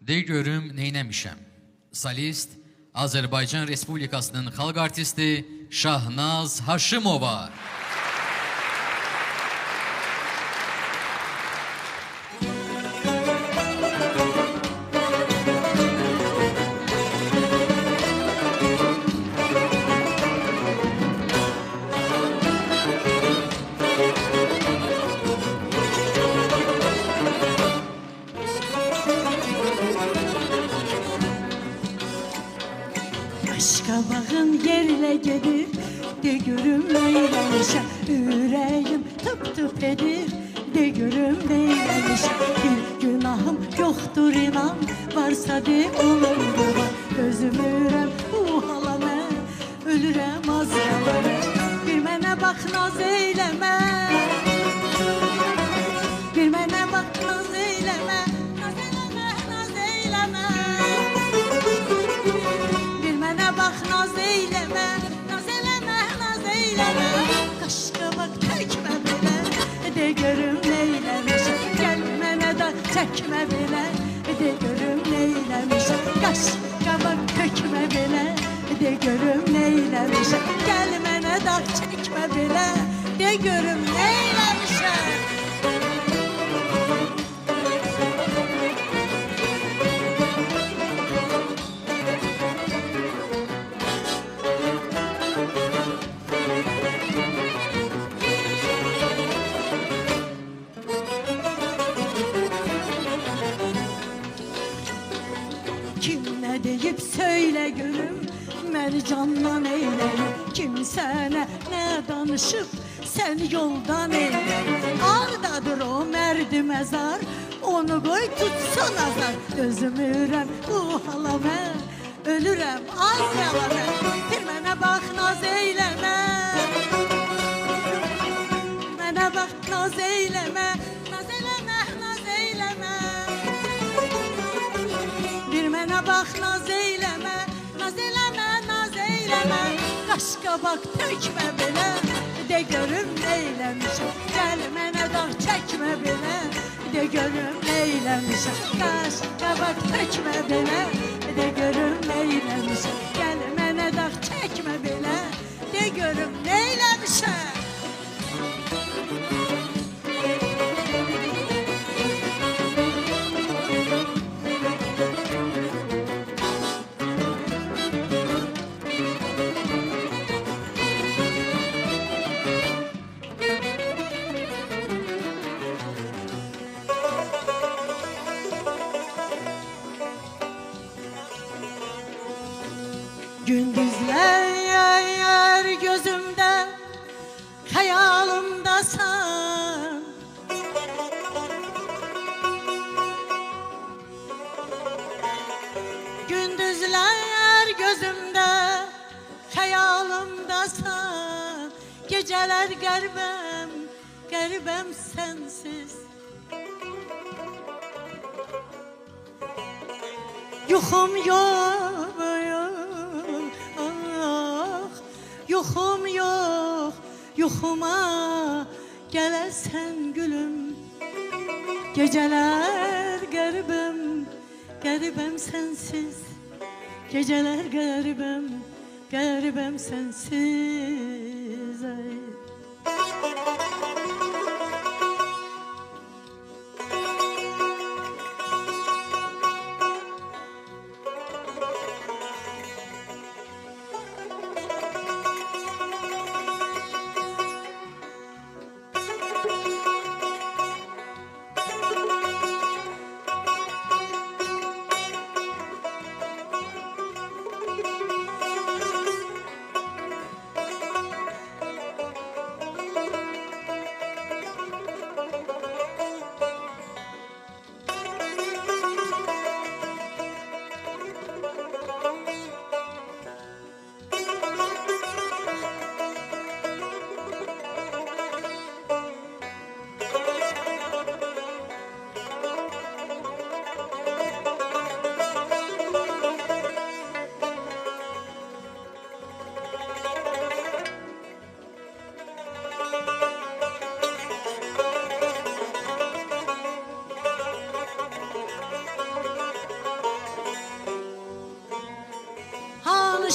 De görüm neynəmişəm. Solist Azərbaycan Respublikasının xalq artisti Şahnaz Haşimova. Qaşqabağın yerlə gedir, de görüm neyləmişəm. Ürəyim tıp-tıp edir, de görüm neyləmişəm. Bir günahım yoxdur inan, varsa de olurdu var. Özümürəm bu hala mən, ölürəm az yalanı. Bir mənə bax naz eyləmə, bir mənə bax naz eyləmə, naz eyləmə, naz eyləmə. Bax naz eyləmə, naz eləmə, naz eyləmə. Qaşqabaq təkmə belə, de görüm neyləmişəm. Gəl mənə də çəkmə belə, de görüm neyləmişəm. Qaşqabaq tökmə belə, de görüm neyləmişəm. Gəl mənə də çəkmə belə, de görüm neyləmişəm. Kim nə deyib söylə görüm, məni candan eylərim. Kim sənə nə danışıb, sən yoldan eylərim. Hardadır o mərdi məzar, onu qoy tutsun azar. Özümürəm bu hala mən, ölürəm az yalanı. Bir mənə bax naz eyləmə, mənə bax naz eyləmə, naz eləmə, naz eyləmə. Bir mənə bax naz eyləmə, naz eləmə, naz eyləmə. Qaşqabaq tökmə belə, de görüm neyləmişəm. Gəl mənə dağ çəkmə belə, de görüm neyləmişəm. Qaşqabaq tökmə belə, de görüm neyləmişəm. Gəl mənə dağ çəkmə belə, de görüm neyləmişəm. Gündüzler gözümde, hayalımdasan. Gündüzler gözümde, hayalımdasan. Geceler qərbəm, qərbəm sensiz. Yuxum yok, yuxum yox, yuxuma gələsən gülüm. Gecələr qəribəm, qəribəm sənsiz. Gecələr qəribəm, qəribəm sənsiz. Ay.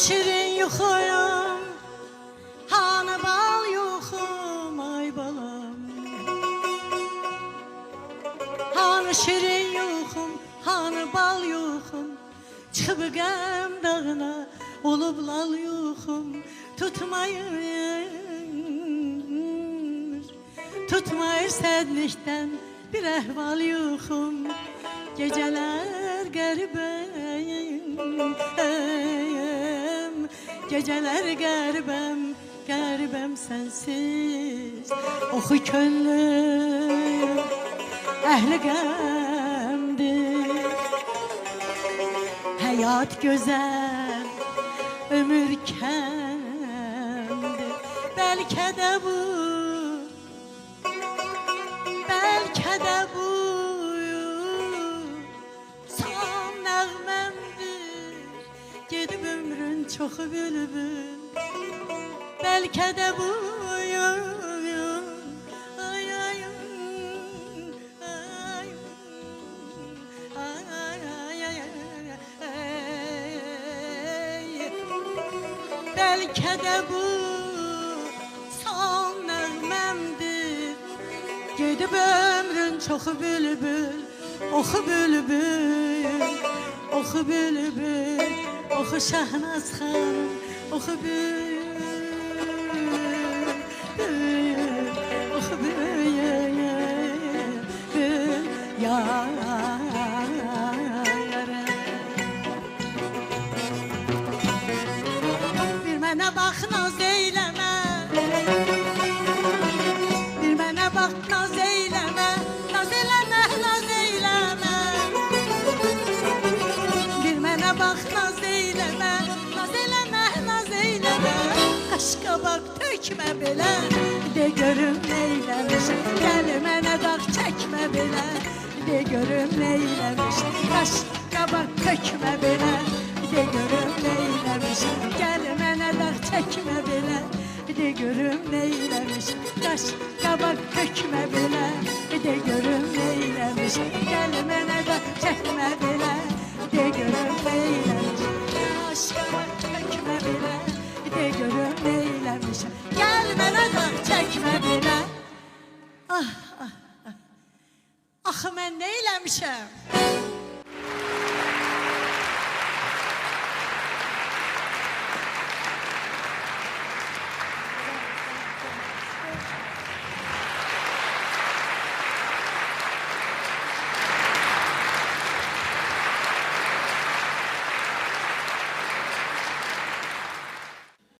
şirin yuxuyum, hanı bal yuxum, ay balam. Hanı şirin yuxum, hanı bal yuxum, çıxıb qəm dağına, olub lal yuxum, tutmayır sədlikdən bir əhval yuxum. Gecələr qəribəm, gecələr qəribəm, qəribəm sənsiz. Oxu könlüm, əhli qəmdir. Həyat gözəl, ömür kəmdir. Bəlkə də bu son nəğməmdir. Gedib ömrün çoxu bülbül. Bəlkə də bu bəlkə də bu son nəğməmdir. Gedib ömrün çoxu bülbül, oxu bülbül, oxu bülbül, oxu Şahnaz xanım, oxu bülbül, oxu bülbül, bir mənə bax naz eyləmə, bir mənə bax naz eyləmə, naz eləmə, naz eyləmə. Bir mənə bax naz eyləmə, naz eləmə, naz eyləmə. Qaşqabaq tökmə belə, de görüm neyləmişəm. Gəl mənə dağ çəkmə belə, de görüm neyləmişəm. Qaşqabaq tökmə belə, de görüm neyləmişəm. Gəl mənə dağ çəkmə belə, de görüm neyləmişəm. Qaşqabaq tökmə belə, de görüm neyləmişəm. Gəl mənə dağ çəkmə belə.